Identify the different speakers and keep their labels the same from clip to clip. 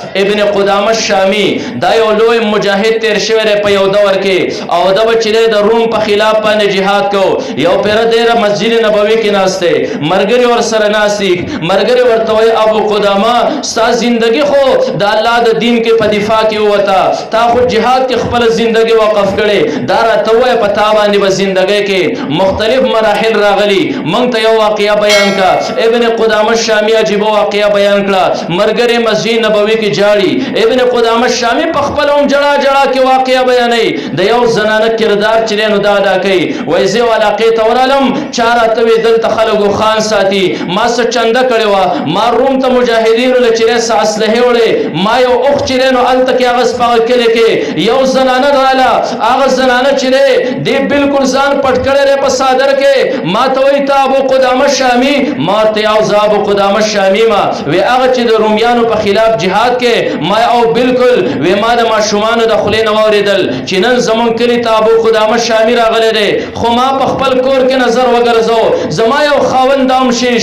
Speaker 1: ابن قدامہ شامی دا یو لوی مجاهد تیر شوی دی په یو دور کې او دا چې د روم په خلاف باندې jihad کو یو پیر ډیر مسجد نبوي کې ناشته مرګري ور سره ناسي مرګري ورته وای ابو قدامہ ستا زندگی خو د الله د دین کې په دفاع کې وتا تا خو jihad کې خپل زندگی وقف کړي دا راته وای په تا باندې به زندگی کې مختلف مراحل راغلي مونږ ته یو واقعیا بیان کا ابن قدامہ شامی عجیب واقعیا بیان کړه مرګري مسجد نبوي جاړي ابن قدامہ شامی په خپل هم جړه جړه کې واقعیا بیانې د یو زنانه کردار چې نو دا ادا کوي وای زه علاقه تورالم چاره توی دلته خلکو خان ساتي ما څه چنده کړي وا ما روم ته مجاهدین له چیرې اسلحه وړي ما یو اوخ چې نو الته کې هغه سپاغ کړي کې یو زنانه رااله هغه زنانه چې دی بالکل ځان پټ کړي په صادر کې ما ته وای ته ابو قدامہ شامی ما ته او ابو قدامہ شامی ما وی هغه چې د رومیانو په خلاف jihad ما او بالکل وی ما د ماشومان د خلین اوریدل چې نن زمون کلی ته ابو قدامہ شامی راغله دی خو ما په خپل کور کې نظر وګرځاو زما یو خاوندام شي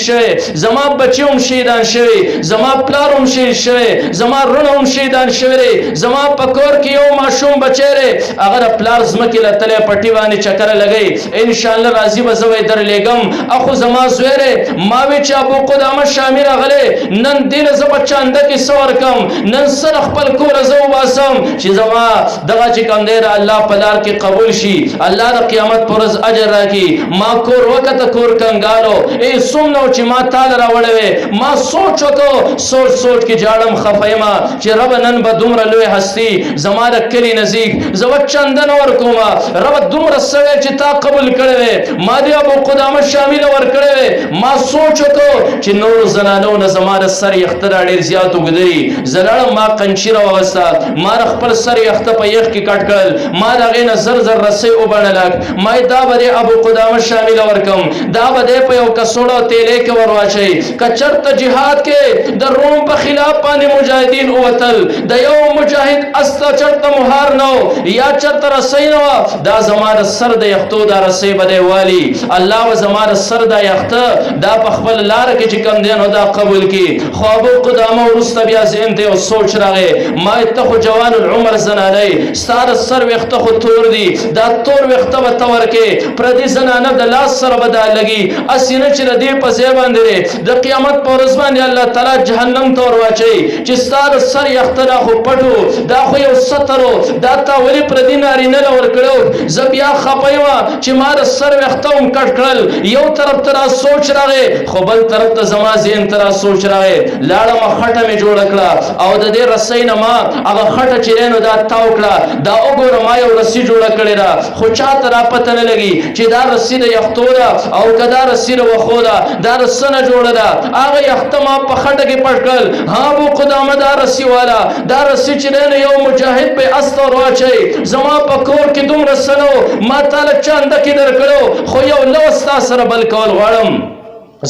Speaker 1: زما بچوم شهیدان شوی زما پلاروم شوی زما رونم شهیدان شوی زما په کور کې یو ماشوم بچره اگر پلار زمکه لتله پټی باندې چکر لګی ان شاء الله راضی بزوي در لګم اخو زما زویره ما وی چې ابو قدامہ شامی راغله نن دین ز بچانده کې سور کم نن سره خپل کور زو واسم چې زما دغه چې کوم دی الله په لار کې قبول شي الله د قیامت پر ورځ اجر راکړي ما کور وخت کور کنګالو ای سومنو چې ما تعالی راوړې ما سوچ وکړو سوچ کې جاړم خفایما چې رب نن به دومره لوی هستی زما د کلی نزدیک زو چندن ور کوما رب دومره سوي چې تا قبول کړې ما دی ابو قدامہ شامل ور کړې ما سوچ وکړو چې نور زنانو نه زما د سر اختراع ډیر زیات وګدري زلړ ما قنچیره وغستا ما خپل سر یخته په یخ کې کټ کړل ما دغه نظر زر رسي وبړلک ما دا بده ابو قدامہ شامل ورکم دا بده په یو کسوړو تیلې کې ورواچي کچرت جهاد کې د روم په خلاف باندې مجاهدین اوتل د یو مجاهد است چرته مهار نو یا چرته رسي نو دا زماره سر د یختو دا رسي بده والی الله و زماره سر د یخته دا په خپل لار کې چې کم دین دا قبول کی خو ابو قدامہ ورسته بیا زین ته سوچ راغې ما ته خو جوان العمر زنانه ستاره سر وخته خو تور دی دا تور وخته به تور کې پر دې زنانه د لاس سره بدا لګي اسینه چې دې په ځای باندې د قیامت پر ورځ باندې الله تعالی جهنم تور واچي چې ستاره سر یخته خو پټو دا خو یو سترو دا تا ولی پر دې ناری نه ور کړو زبیا خپایوا چې ما د سر وخته هم کټ کړل یو طرف ترا سوچ راغې خو بل طرف ته زما زین ترا سوچ راغې لاړه مخټه می جوړ کړه او د دې رسۍ نه ما هغه خټه چې نو دا تاو کړه دا وګوره ما یو رسۍ جوړه کړې ده خو چاته را پته نه لګي چې دا رسۍ د یختو ده او کدا رسۍ د وښو ده دا رسنه جوړه ده هغه یخته ما په خټه کې پټ کړل ها ابو قدامہ دا رسۍ والا دا رسۍ چې نو یو مجاهد په استور واچي زما په کور کې دومره سنو ما تعالی چانده کې درکړو خو یو لوستا سره بل کول غواړم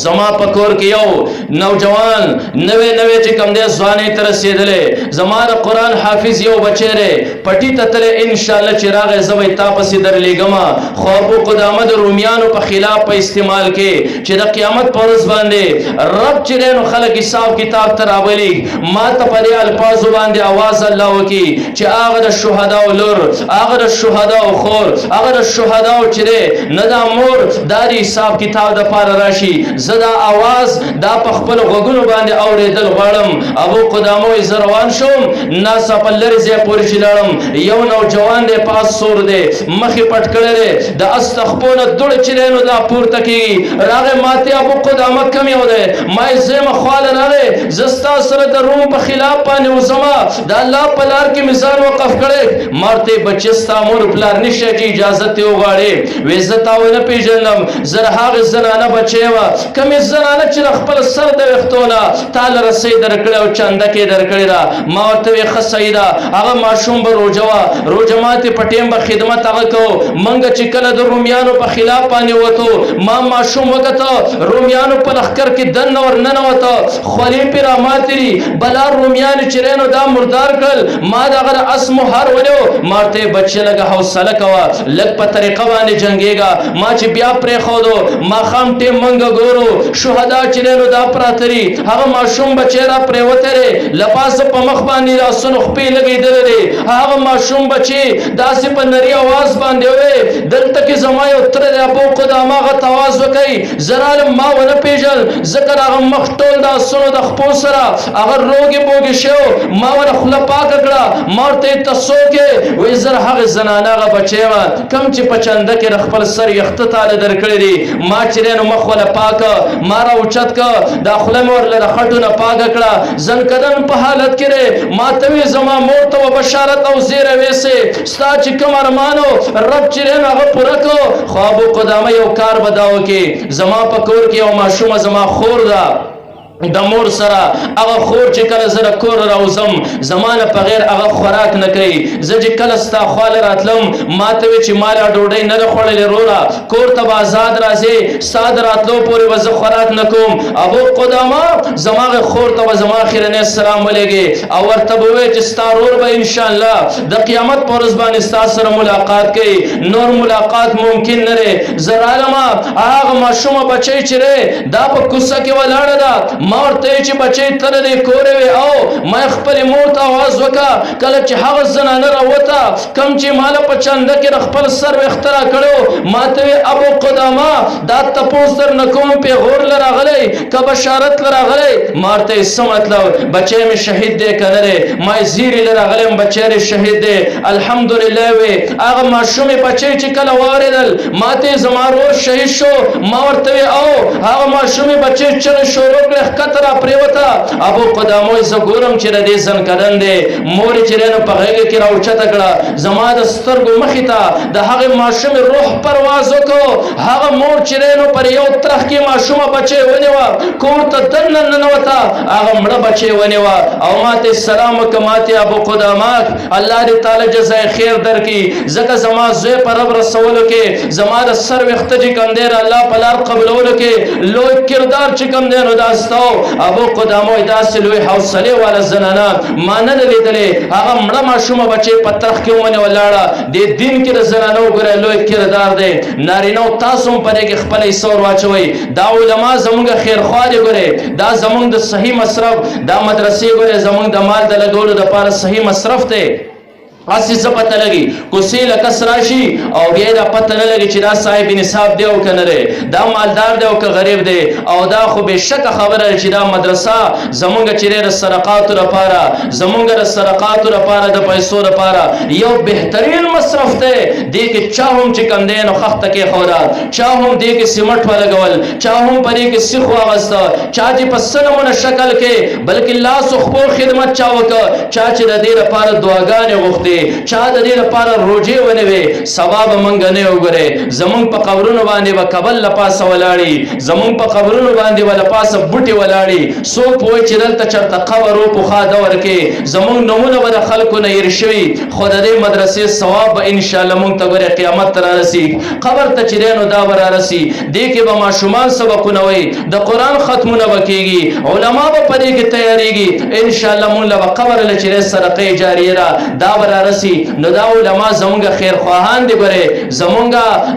Speaker 1: زما پکور کې یو نوجوان نوې چې کم دې ځواني تر رسیدلې زما د قران حافظ یو بچره پټی تتل ان شاء الله چراغ زوي تاسو در لګما خو ابو قدامہ د رومیانو په خلاف په استعمال کې چې د قیامت پر ورځ باندې رب چې نو خلک حساب کتاب تراولي ما ته په دې الفاظ باندې आवाज الله وکي چې هغه د شهدا او لور هغه د شهدا او خور هغه د شهدا او چې نه د امور داري حساب کتاب د پاره راشي زدا आवाज دا په خپل غوګونو باندې اوریدل غواړم ابو قدامہ زروان شوم ناسا په لری ځای پورې چلاړم یو نوجوان دی پاس سور دی مخې پټ کړل د استخپونه دړ چلینو دا پورته کی راغه ماته ابو قدامہ کم یو دی ما زما خال راغه زستا سره د روم په خلاف باندې وزما د الله په لار کې میزان وقف کړي مارته بچستا مور پلار نشه چې اجازه ته وغواړي وزتاونه پیژنم زرهاغه زنانه بچیوا کمی زنانه چې خپل سر د وختونه تعالی رسي درکړه او چنده کې درکړه را ما ورته خصیدا هغه ماشوم به روجمات پټیم به خدمت هغه کو منګ چې کله د رومیانو په خلاف باندې وته ما ماشوم وکړه رومیانو په لخر کې دن ور نه وته خلی پر ماتری بلا رومیان چې نو دا مردار کړ ما دغه اسم هر ولو مارته بچی لګه حوصله کوا لګ په طریقه باندې جنگيګا ما چې بیا پرې خو دو ما خام ټیم منګ ګور ګورو شهدا چې نو دا پراتري هغه ماشوم بچی را پریوته لري لپاس په مخ باندې لاسونو خپې لګېدلې دي هغه ماشوم بچی داسې په نري اواز باندې وې دلته کې زما یو تره دی ابو قدامه هغه ته اواز وکړي زرالم ما ونه پېژل ځکه هغه مخ ټول د آسونو د خپو سره هغه روږې بوږې شو ما ونه خوله پاکه کړه ما ورته یې ته څوک یې وایي زه هغې زنانه هغه بچی یم کوم چې په چنده کې د خپل سر یخته تاله درکړی دي ما چې دی نو مخ وله پاکه ما را اوچت که دا خوله مې ورله د خټو نه پاکه کړه زنکدن په حالت کې دی ما ته وې زما مور ته و بشارت او زیره ویسې ستا چې کوم ارمانو رب چې دی نو هغه پوره کړو خو ابو قدامه یو کار به دا وکړي زما په کور کې یو ماشومه زما خور ده د مور سره هغه خور چې کله زه د کور راوځم زما نه په غیر هغه خوراک نه کوي زه چې کله ستا خواله راتلم ما ته وایي چې ما لا ډوډۍ نه ده خوړلې وروره کور ته به ازاد راځې ستا د راتلو پورې به زه خوراک نه کوم ابو قدامه زما هغې خور ته به زما اخرنی سلام ولېږې او ورته به ووایې چې ستا ورور به انشاءالله د قیامت په ورځ باندې ستا سره ملاقات کوي نور ملاقات ممکن نه دی زه رالمه هغه ماشومه بچی چې دی دا په کوڅه کې ولاړه ده ما ورته چې بچی ته د دې کورې وې او ما خپلې مور ته اواز وکړه کله چې هغه زنانه راوته کوم چې ماله په چنده کې د خپل سر ویښته را کړو ما ته وې ابو قدامه دا تپوس درنه کوم پیغور له راغلی که بشارت له راغلی ما ورته یې څه مطلب بچی مې شهید دی که نه دی ما یې زیري له راغلی یم بچی دې شهید دی الحمدلله وې هغه ماشومې بچی چې کله واورېدل ما ته یې زما ورور شهید شو ما ورته وې او هغه ماشومې بچی چغې شروع کړې ښکته را پرېوته ابو قدامه وایي زه ګورم چې د دې زنکدن دی مور یې چې دی نو په غېږه کې را اوچته کړه زما د سترګو مخې ته د هغې ماشومې روح پرواز وکړو هغه مور چې دی نو پر یو ترخ کې ماشومه بچی ونیوه کور ته دننه ننوته هغه مړه بچی ونیوه او ما ته سلام وکړه ما ته ابو قدامه الله دې تعالی جزای خیر درکړي ځکه زما زوی په رب رسولو کې زما د سر ویښته چې کوم دی الله په لار قبلولو کې لوی کردار چې کوم دی نو دا ستا ابو قدامه وایي داسې لوی حوصلې والا زنانه ما نه ده لیدلې هغه مړه ماشومه بچی په ترخ کې ومنې ولاړه دې دین کې د زنانو ګوره لوی کردار دی نارینهو تاسو هم په دې کې خپله حصه ور واچوئ دا علما زمونږ خیرخوا دي ګورې دا زمونږ د صحیح مصرف دا مدرسې ګورې زمونږ د مال د لګولو دپاره صحیح مصرف دی اسی څه پته لګي کوڅې له کس راشي او بیا دا پته نه لګي چې دا صاحب نصاب دی او که نه دی دا مالدار دی او که غریب دی او دا خو بېشکه خبره ده چې دا مدرسه زمونږ چې دی د صدقاتو لپاره زمونږ د صدقاتو لپاره د پیسو لپاره یو بهترین مصرف دی دې کې چا هم چې کوم دی نو خښته کېښوده چا هم دې کې سیمټ ولګول چا هم په دې کې سیخ واغسته چا چې په څه نمونه شکل کې بلکې لاسو خپو خدمت چا وکړه چا چې د دې لپاره دعاګانې غوښتې چا د دې لپاره روجې ونیوې ثواب موږ نه وګورې زمونږ په قبرونو باندې به کبل له پاسه ولاړي زمونږ په قبرونو باندې به له پاسه بوټې ولاړي څوک پوهوي چې دلته چېرته قبر و پخوا دور کې زمونږ نومونه به د خلکو نه هېر شوي خو د دې مدرسې ثواب به انشاءالله موږ ته ګورې قیامت ته رارسي قبر ته چې دی نو دا به رارسي دې کې به ماشومان سبقونه وایي د قرآن ختمونه به کېږي علما به په دې کې تیارېږي انشاءالله موږ له به قبر له چې دی صدقې جاریه ده دا به رسی نو دا علما زمونږ خیرخواهان دي ګورې زمونږ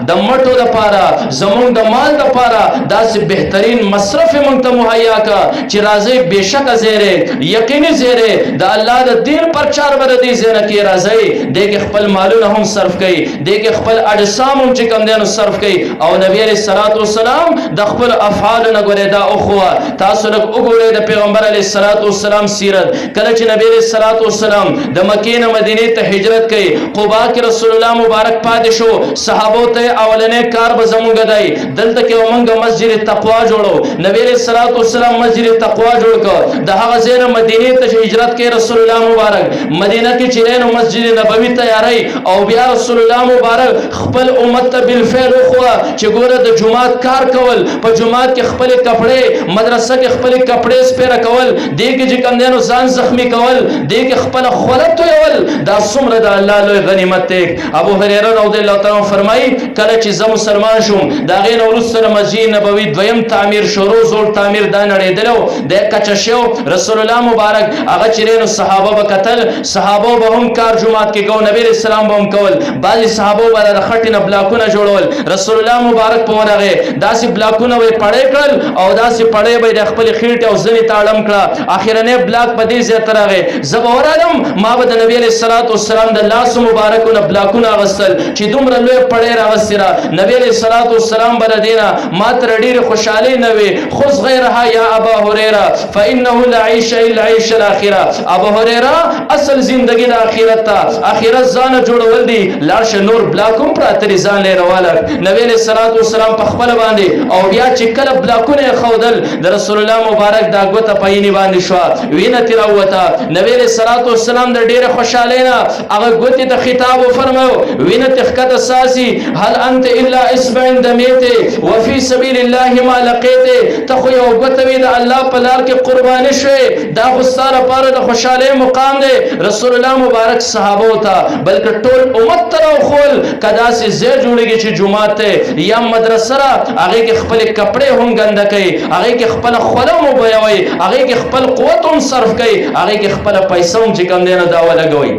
Speaker 1: د مټو دپاره زمونږ د مال دپاره داسې بهترین مصرف یې موږ ته مهیا که چې راځئ بېشکه زیری یقیني زیری د الله د دین پرچار به د دې ځای نه کې راځئ دې کې خپل مالونه هم صرف کوي دې کې خپل اجسام هم چې کوم دی نو صرف کوي او نبي علیه الصلاة والسلام د خپلو افعالو نه ګورې دا اخوه تاسو لږ وګورئ د پیغمبر علیه الصلاة والسلام سیرت کله چې نبي علیه الصلاة والسلام د مکې نه مدینې ته هجرت کوي قبا کې رسول الله مبارک پاتې شو صحابو ته اولنې کار به زمونږ دی دلته کې موږ مسجد تقوا جوړو نبی علیه الصلاة والسلام مسجد تقوا جوړ کړ د هغه ځای نه مدینې ته هجرت کوي رسول الله مبارک مدینه کې چې نو مسجد نبوي تیاری او بیا رسول الله مبارک خپل امت ته بالفعل وښوه چې ګوره د جومات کار کول په جومات کې خپلې کپړې مدرسه کې خپلې کپړې سپېره کول دې کې چې کوم دی نو ځان زخمي کول دې کې خپله خوله تویول دا څومره د الله لوی غنیمت دی. ابو هريره رضی الله تعالی عنہ فرمایي کله چې زه مسلمان شوم د هغې نه وروسته مسجد نبوي دویم تعمیر شروع زوړ تعمیر دا نړېدلی د کچه شو. رسول الله مبارک هغه چې نو صحابه به کتل، صحابه به هم کار جماعت کې کو، نبی رسول الله به هم کول. بعضې صحابه به د خټې نه بلاکونه جوړول. رسول الله مبارک په ورغې داسې بلاکونه به یې پړی کړل او داسې پړی به یې د خپلې خېټې او زنې ته اړم کړه. اخرنی بلاک په دې ځای ته راغی زه به ورغلم ما به د نبي علیه الصلاة والسلام د لاسو مبارکو نه بلاکونه اغوستل چې دومره لوی پړی راغوستې را. نبي علیه الصلاة والسلام به له دې نه ما ته ډېرې خوشحالۍ نه وې. خذ غیرها یا ابا هریره فانه لا عیش الا عیش الاخره. ابو هریره اصل زندگی د آخرت ته، آخرت ځانه جوړول دي. لاړ شه نور بلاکونه پراته دي ځان یې راواله. نبي علیه الصلاة والسلام په خپله باندې او بیا چې کله بلاکونه یې ښودل د رسول الله مبارک دا ګوته په عینې باندې شوه، وینه ترې راووته. نبي علیه الصلاة والسلام د ډېرې خوشحالۍ نه هغه ګوتې ته خطاب وفرمایو وینه ترې ښکته ساسي هل انت الا اصبع دمیتې وفي سبیل الله ما لقیتې. ته خو یو ګوته وې د الله په لار کې قرباني شوې، دا خو ستا لپاره د خوشحالۍ مقام دی. رسول الله مبارک صحابو ته بلکې ټول امت ته راوښول که داسې ځای جوړېږي چې جومات دی یا مدرسه را هغې کې خپلې کپړې هم ګنده کوي، هغې کې خپله خوله هم وبیوئ، هغې کې خپل قوت هم صرف کوي، هغې کې خپله پیسه هم چې کوم دی نو دا ولګوئ.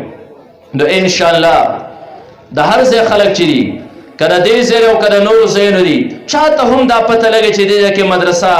Speaker 1: نو انشاءالله د هر ځای خلک چې دي که د دې ځای او که د نورو ځایونو دي چاته هم دا پته لګي چې دې ځای کې مدرسه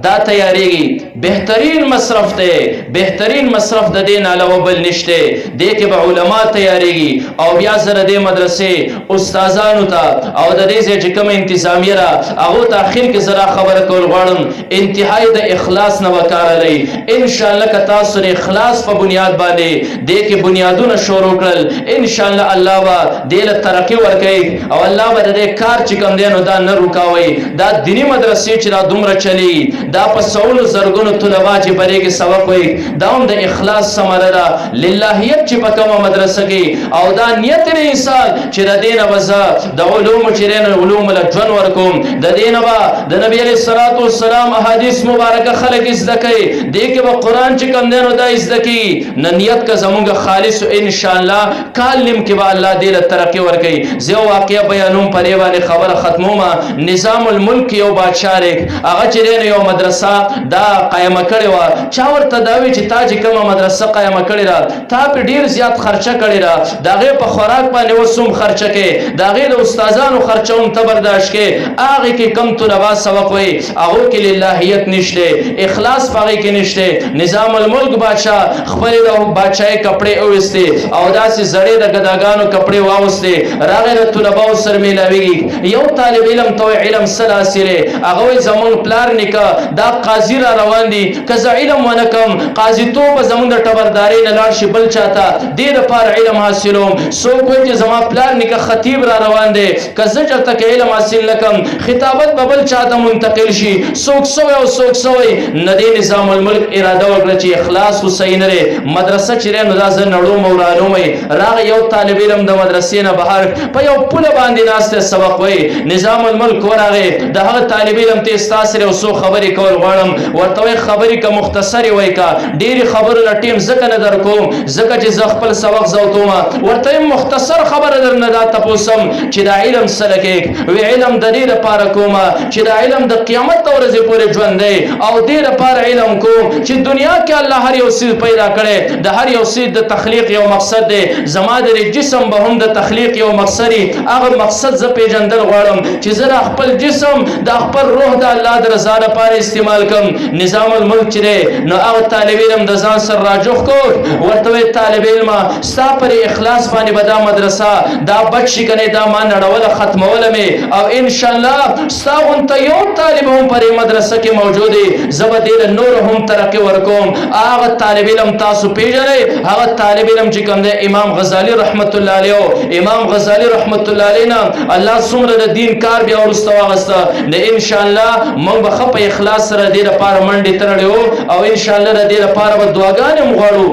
Speaker 1: دا تیارېږي. بهترین مصرف دی، بهترین مصرف د دې نه علاوه بل نشته. دې کې به علما تیارېږي او بیا سره دې مدرسې استادانو ته او د دې ځای چې کومه انتظامیه ده هغو ته اخر کې زه خبره کول غواړم انتهایی د اخلاص نه به کار لري. انشاءالله که تاسو د اخلاص په بنیاد باندې دې کې بنیادونه شروع کړل انشاءالله الله به دې له ترقي ورکوي او الله به د دې کار چې کوم دی نو دا نه رکاوئ. دا دیني مدرسې چې دا دومره چلی دا په سوونو زرګونو طلبا چې پرې کې سبق وایي دا هم د اخلاص ثمره ده. للهیت چې په کومه مدرسه کې او دا نیت د انسان چې د دې نه به زه د علومو چې دی نو علومو له ژوند ورکوم، د دې نه به د نبي علیه الصلاة والسلام احادیث مبارکه خلک زده کوي، دې کې به قرآن چې کوم دی نو دا زده کړي. نه نیت که زمونږ خالص انشاءالله کال نیم کې به الله دې له ترقي ورکوي. زه یو واقعه بیانوم پرې باندې خبره ختمومه. نظام الملک یو بادشاه دی هغه چې دی نو یو مدرسه دا قایمه کړې وه. چا ورته دا وی چې تا چې کومه مدرسه قایمه کړې ده تا پې ډېر زیات خرچه کړې ده، د هغې په خوراک باندې اوس هم خرچه کې، د هغې د استادانو خرچه هم ته برداشت کې، هغې کې کم طلبا سبق وایي هغو کې للهیت نشته، اخلاص په هغې کې نشته. نظام الملک بادشاه خپلې د بادشاهۍ کپړې اویستې او داسې زړې د ګداګانو کپړې واغوستې راغی د طلباو سره میلاویږي. یو طالب علم ته علم څه حاصلې هغه وایي زمونږ پلار نیکه دا قاضي را روان دي که زه علم ونه کړم قاضیتوب به زمونږ د ټبردارۍ نه لاړ شي بل چاته، دې دپاره علم حاصلوم. څوک وایي چې زما پلار نیکه خطیب را روان دی که زه چېرته که علم حاصل نه کړم خطابت به بل چاته منتقل شي. څوک سوی او څوک سوی نه دې نظام الملک اراده وکړه چې اخلاص خو صحیح نه دی. مدرسه چې دی نو دا زه نړوم او رانومئ. راغی یو طالب علم د مدرسې نه بهر په یو پوله باندې ناست سبق وایي. نظام الملک ورغی د هغه طالب علم ته ستا سره یو څو خبرې کول غواړم. ورته وایي خبرې که مختصرې وایي که ډېرې خبرو نه ټیم ځکه نه در کوم ځکه چې زه خپل سبق زوتومه. ورته وایي مختصر خبره در نه دا تپوسم چې دا علم څه لکې وی علم د دې دپاره کومه چې دا علم د قیامت ورځې پورې ژوند دی او دې دپاره علم کوم چې دنیا کې الله هر یو څیز پیدا کړی د هر یو څیز د تخلیق یو مقصد دی. زما د جسم به هم د تخلیق یو مقصد وي، هغه مقصد زه پیژندل غواړم چې زه د خپل جسم د خپل روح د الله د رضا لپاره استعمال کړم. نظام الملک چې دی نو هغه طالب علم د ځان سره راجوخ کړ ورته وایي طالب علمه ستا پر اخلاص باندې به دا مدرسه دا بچ شي که نه دا ما نړوله ختموله مې او انشاءالله ستا غونته یو طالب هم پر مدرسه کې موجود دی زه به دې له نورو هم ترقي ورکوم. هغه طالب علم تاسو پیژنئ هغه طالب علم چې کوم دی امام غزالي رحمت الله علیه امام غزالي رحمت الله علیه نه الله څومره د دین کار بیا وروسته واغسته. نو انشاءالله موږ به ښه په اخلاص سره دې لپاره منډې تړلې او انشاءالله د دې لپاره به دعاګانې هم غواړو.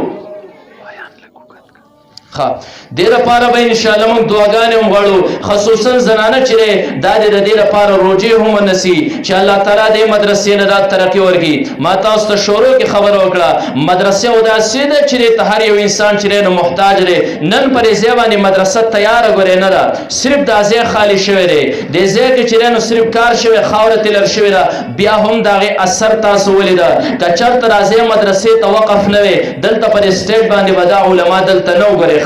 Speaker 1: دې لپاره به انشاءالله موږ دعاګانې هم غواړو، خصوصا زنانه چې دی دا د دې لپاره روژې هم ونیسي چې الله تعالی دې مدرسې نه دا ترقي ورکړي. ما تاسو ته شروع کې خبره وکړه مدرسې او داسې ده چې ته هر یو انسان چې دی نو محتاج دی. نن پر دې ځای باندې مدرسه تیاره ګورې نه ده، صرف دا ځای خالی شوی دی، دې ځای کې چې دی نو صرف کار شوی، خاوره تلل شوې ده، بیا هم د هغې اثر تاسو ولیده. که چېرته راځئ مدرسې ته وقف نه وی دلته پر سټیټ باندې به دا علما دلته نه وګورئ،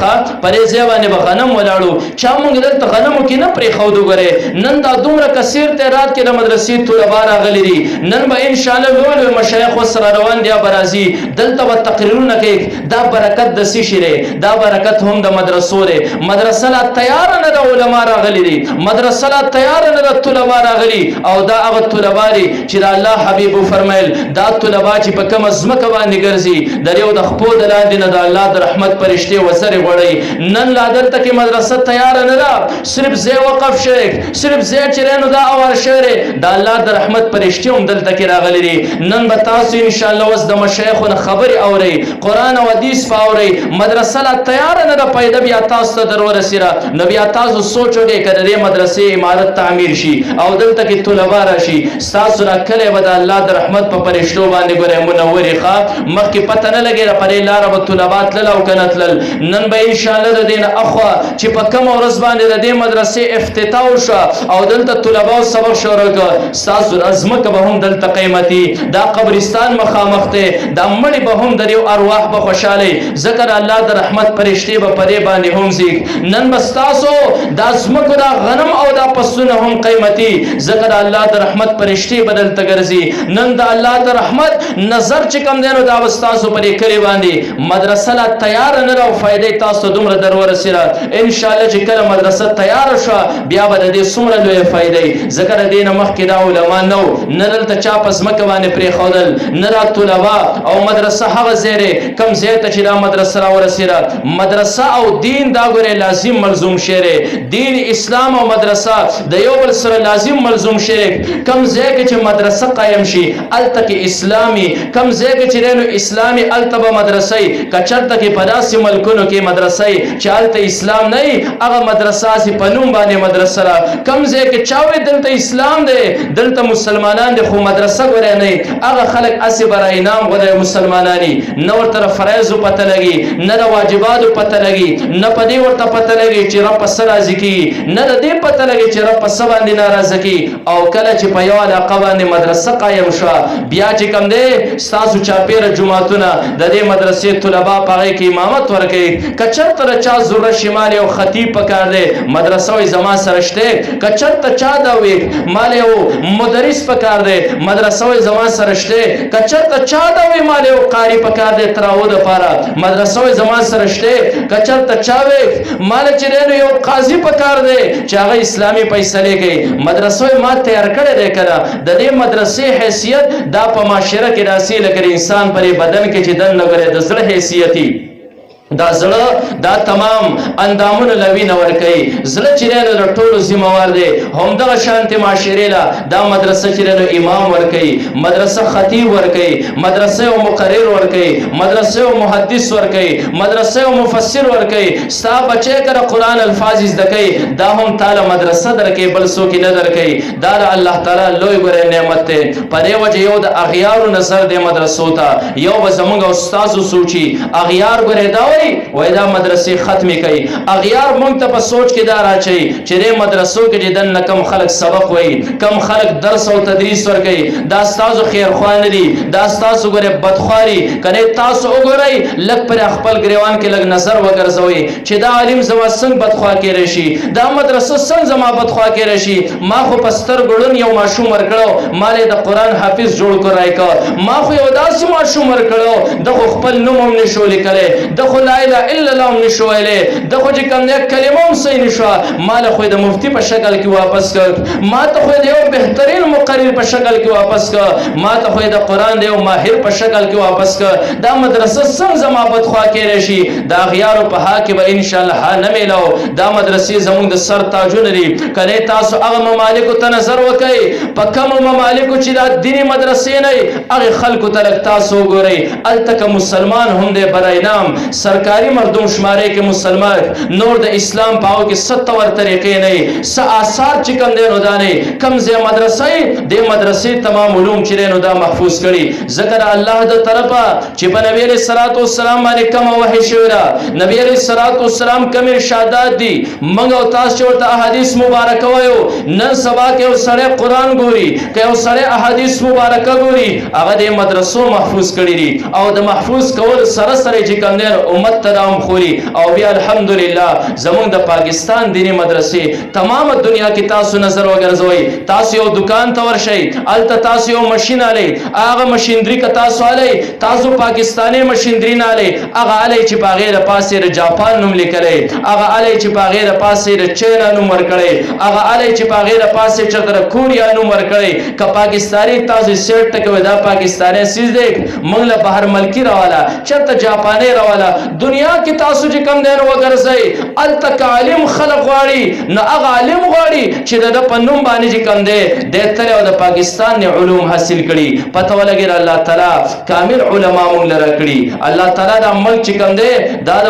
Speaker 1: په دې ځای باندې به غنم ولاړو، چا مونږ دلته غنمو کې نه پرېښودو. ګورئ نن دا دومره کثیر تعداد کې د مدرسې طلبا راغلي دي، نن به انشاءالله لوی لوی مشایخ ورسره روان دي، به راځي دلته به تقریرونه کوي. دا برکت د څه شی دی؟ دا برکت هم د مدرسو دی. مدرسه لا تیاره نه ده، علما راغلي دي، مدرسه لا تیاره نه ده، طلبا راغلي. او دا هغه طلبا دي چې د الله حبیب فرمایل دا طلبا چې په کومه ځمکه باندې ګرځي د یو د خپو د لاندې نه د الله د رحمت فرشتې وزرې غوړوي. نن لا دلته کې مدرسه تیاره نه ده، صرف ځای وقف شوی، صرف ځای چې دی نو دا اوار شوی دی، د الله د رحمت فرشتې هم دلته کې راغلي دي. نن به تاسو انشاءالله اوس د مشایخو نه خبرې اورئ، قرآن او حدیث فاورئ. مدرسه لا تیاره نه ده، پیدا بیا تاسو ته در ورسېده نو بیا تاسو سوچ وکړئ که د دې مدرسې عمارت تعمیر شي او دلته کې طلبا راشي، ستاسو را کلی به د الله د رحمت په فرشتو باندې ګورئ منورې ښه مخکې پته نه لګېده په دې لاره به طلبا تلل او که نه تلل. نن به انشاءالله د دې نه اخوا چې په کومه ورځ باندې د دې مدرسې افتتاح وشوه او دلته طلباو سبق شروع کړ، ستاسو ځمکه به هم دلته قیمتي، دا قبرستان مخامخ دی، دا مړي به هم د یو ارواح به خوشحالئ، ځکه د الله د رحمت فرشتې به په دې باندې هم ځي. نن به ستاسو دا ځمکو دا غنم او دا پسونه هم قیمتي، ځکه د الله د رحمت فرشتې به دلته ګرځي. نن د الله د رحمت نظر چې کوم دی نو دا به ستاسو په دې کلي باندې مدرسه لا تیاره نه ده او فایدې تاسو ته دومره در ورسېده. انشاءالله چې کله مدرسه تیاره شوه بیا به د دې څومره لویه فایدې، ځکه د دې نه مخکې دا علما نه وو، نه دلته چا په ځمکه باندې پرېښودل، نه دا طلبا او مدرسه هغه ځای دی کوم ځای ته چې دا مدرسه راورسېده. مدرسه او دین دا ګورې لازم ملزوم شی دی، دین اسلام او مدرسه د یو بل سره لازم ملزوم شی دی. کوم ځای کې چې مدرسه قایم شي هلته کې اسلامي، کوم ځای کې چې دی نو اسلامي هلته به مدرسه وي. که چېرته کې په داسې ملکونو کې مدرسه وي چې هلته اسلام نه وي هغه مدرسه هسې په نوم باندې مدرسه ده. کوم ځای کې چا وایي دلته اسلام دی دلته مسلمانان دي خو مدرسه ګورې نه وي، هغه خلک هسې برا انعام غوندې مسلمانان وي، نه ورته فرایضو پته لګي، نه د واجباتو پته لګي، نه په دې ورته پته لګي چې رب په څه راضي کېږي، نه د دې پته لګي چې رب په څه باندې ناراضه کېږي. او کله چې په یو علاقه باندې مدرسه قایم شوه بیا چې کوم دی ستاسو چاپېره جوماتونه د دې مدرسې طلبا په هغې کې امامت ورکوي. که چېرته د چا ضرورت شي مال یو خطیب پکار دی مدرسه وایي زما سره شته، که چېرته چا دا وایي مال یو مدرس پکار دی مدرسه وایي زما سره شته، که چېرته چا دا وایي مال یو قاري پکار دی تراو دپاره مدرسه وایي زما سره شته، که چېرته چا وایي مال چې دی نو یو قاضي پکار دی چې هغه اسلامي فیصلې کوي مدرسه وایي ما تیار کړی دی که نه. د دې مدرسې حیثیت دا په معاشره کې داسې لکه د انسان په بدن کې چې دننه ګورې د زړه حیثیتي دا زړه دا تمام اندامونه لوینه ورکوي. زړه چې دی نو د ټولو ذمهوار دی. همدغه شانتې معاشرې له دا مدرسه چې دی نو امام ورکوي، مدرسه خطیب ورکوي، مدرسه یو مقرر ورکوي، مدرسه یو محدث ورکوي، مدرسه یو مفسر ورکوي. ستا بچی که د قرآن الفاظ زده کوي دا هم تاله مدرسه درکوي بل څوک یې نه درکوي. دا د الله تعالی لوی ګورې نعمت دی. په دې وجه یو د اغیارو نظر دی مدرسو ته، یو به زموږ استازو سوچي اغیار ګورې دا وای دا مدرسې ختمې کوي. اغیار مونږ ته په سوچ کې دا راچوي چې دې مدرسو کې چې دننه کم خلک سبق وایي، کم خلک درس او تدریس ورکوي، دا ستاسو خیرخوا نه دي، دا ستاسو ګورې بدخواري. کنه تاسو وګورئ لږ پر خپل ګریوان کې لږ نظر وګرځوئ چې دا عالم زما څنګه بدخوا کېدی شي، دا مدرسه څنګه زما بدخوا کېدی شي. ما خو په سترګو ړوند یو ماشوم ورکړو ما یې د قرآن حافظ جوړ کړی که، ما خو یو داسې ماشوم ورکړو د خو خپل نوم هم نشو لیکلی، د خو لا اله الا الله هم نشو ویلی، د خو چې کوم دی کلمه هم صحیح نشوه. ما له خو یې د مفتی په شکل کې واپس کړ، ما ته خو یې د یو بهترین مقرر په شکل کې واپس کړ، ما ته خو یې د قرآن د یو ماهر په شکل کې واپس کړ. دا مدرسه څنګه زما بدخوا کېدی شي؟ د اغیارو په حق کې به انشاءالله ها نه میلاو. دا مدرسې زموږ د سر تاجونه دي. که تاسو هغه ممالکو ته نظر وکئ په کومو ممالکو چې دا دیني مدرسې نه وي هغې خلکو ته لږ تاسو وګورئ هلته که مسلمان هم دی برای نام سر سرکاری مردم شمارے کے مسلمان نور دا اسلام پاو کی ستور طریقے نہیں سا آثار چکم دے نو دانے کم زی مدرسے دے مدرسے تمام علوم چرے نو دا محفوظ کری ذکر اللہ دا طرفا چپا نبی علیہ السلام مانے کم وحی شورا نبی علیہ السلام کم ارشادات دی منگا تاس چورتا احادیث مبارک ویو نن سبا کے او سڑے قرآن گوری کہ او سڑے احادیث مبارک گوری اگا دے مدرسوں محفوظ کری دی او دا محفوظ کول سرسر چکم دے امت تدام خوری او بیا الحمدللہ زمان دا پاکستان دینی مدرسے تمام دنیا کی تاسو نظر وگر زوئی تاسو یو دکان تور شئی التا تاسو یو مشین آلے آغا مشیندری کا تاسو آلے تاسو پاکستانی مشیندری نالے آغا آلے چی پا غیر پاسی را جاپان نم لکلے آغا آلے چی پا غیر پاسی را چینا نم ورکڑے آغا آلے چی پا غیر پاسی چتر کوریا نم ورکڑے کا پاکستانی تاسو سیٹ تکوی دا پاکستانی سیز دیکھ منگل بہر ملکی روالا چت جاپانی روالا دنیا کی تاسو جی کم دین وگر زئی التک علم خلق واری نا اغا علم واری چی دا پنم بانی جی کم دے دیتر او دا پاکستان نے علوم حاصل کری پتہ لگیر اللہ تعالی کامل علماء منگ لرکڑی اللہ تعالی دا ملک چی کم دے دا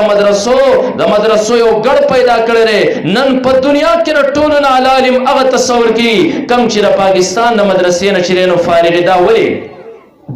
Speaker 1: مدرسو یو گڑ پیدا کرے نن پا دنیا کی رٹولنا علالم اغا تصور کی کم چی دا پاکستان دا مدرسین چرینو فارغ دا ولی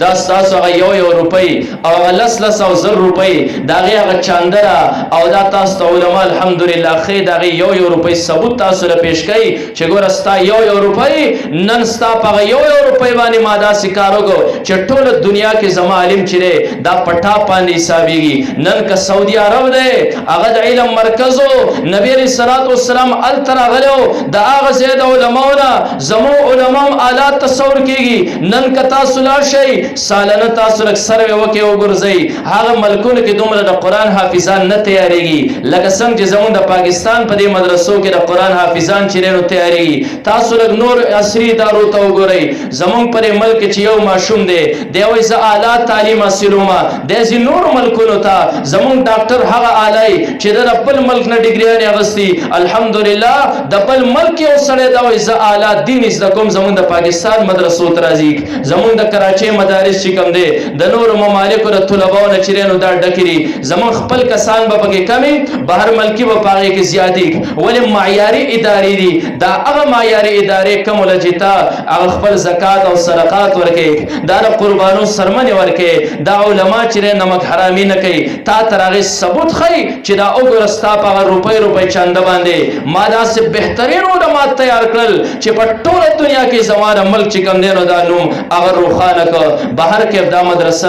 Speaker 1: دس تاسو اگا یو روپی او اگا لس او زر روپی داغی اگا چاندرا او دا تاس تا علماء الحمدللہ خی داغی یو روپی ثبوت تاسو لپیش کئی چگور استا یو روپی نن ستا پا اگا یو روپی بانی مادا سکارو گو چٹول دنیا کے زمان علم چرے دا پٹھا پاندی حسابی گی نن کا سعودی عرب دے اگا دا علم مرکزو نبی علیہ السلام الترا غلیو دا آغا زید علماؤنا زمو علماء آلات تصور کی گی نن کا تاسو لاشئی سالانہ تاسو لک سروے وکے وګرځي هغه ملکونه کې دومره د قرآن حافظان نه تیاریږي لکه څنګه چې زموږ د پاکستان په دې مدرسو کې د قرآن حافظان چې نه تیاریږي تاسو لک نور عصري ادارو ته وګورئ زموږ پر ملک چې یو ماشوم دی دی وایي زه اعلی تعلیم حاصلوم داسې نور ملکونو ته زموږ ډاکټر هغه اعلی چې د خپل ملک نه ډیګریانې اغوستي الحمدلله د بل ملک یو سړی دا وایي زه اعلی دین زده کوم زموږ د پاکستان مدرسو ته راځي زموږ د کراچۍ مدارس چکم دے د نور ممالک و طلباء و نچرین و دار ڈکری زمان خپل کسان با پاکی کمی بہر ملکی با پاگے کی زیادی ولی معیاری اداری دی دا اغا معیاری اداری کم لجتا اغا خپل زکاة و صدقات ورکے دا قربانو سرمن ورکے دا علماء چرے نمک حرامی نکی تا تراغی ثبوت خی چی دا اگر استا پاگا روپی چاند باندے مادا سے بہترین علماء تیار کرل چی پر طول دنیا کی زمان ملک چکم دے نو دا نوم اگر روخانکا بہر کے دا مدرسہ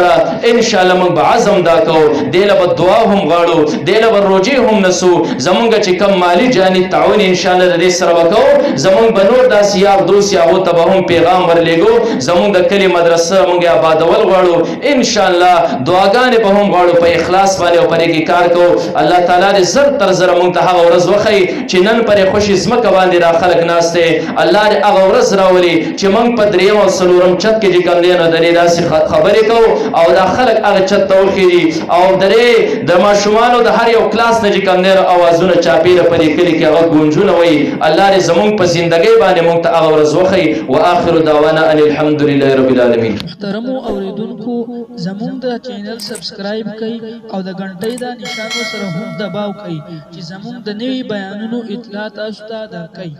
Speaker 1: انشاءاللہ من بعظم دا کو دیل با دعا ہم غاڑو دیل با روجی ہم نسو زمانگا چی کم مالی جانی تعاون انشاءاللہ دے سر وکو زمان بنور دا سیاب دوس یا وہ تبا ہم پیغام ور لے گو زمان دا کلی مدرسہ منگے آبادول غاڑو انشاءاللہ دعاگانے با ہم غاڑو پا اخلاص والے و پرے کی کار کو اللہ تعالیٰ دے زر تر زر منتحا ورز وخی چی نن پر خوشی زمک باندے را خلق ناستے اللہ دے اغا ورز راولی چی منگ پا دریم و سلورم چت کے جی کم دے نو دلی دا سی خبری کو او دا خلق اغا چت توخی دی او درے در ما شمانو دا ہر یو کلاس نجی کم دے آوازون چاپیر پری کلی کی اغا گونجون وی اللہ نے زمون پا زندگی بانے مونگتا اغا ورز وخی و آخر دعوانا ان الحمدللہ رب العالمین.
Speaker 2: محترمو اوریدون کو زمون دا چینل سبسکرائب کئی او دا گھنٹی دا نشانو سر هم دباو کئی چی زمون دا نوی بیانونو اطلاعات استا در کئی.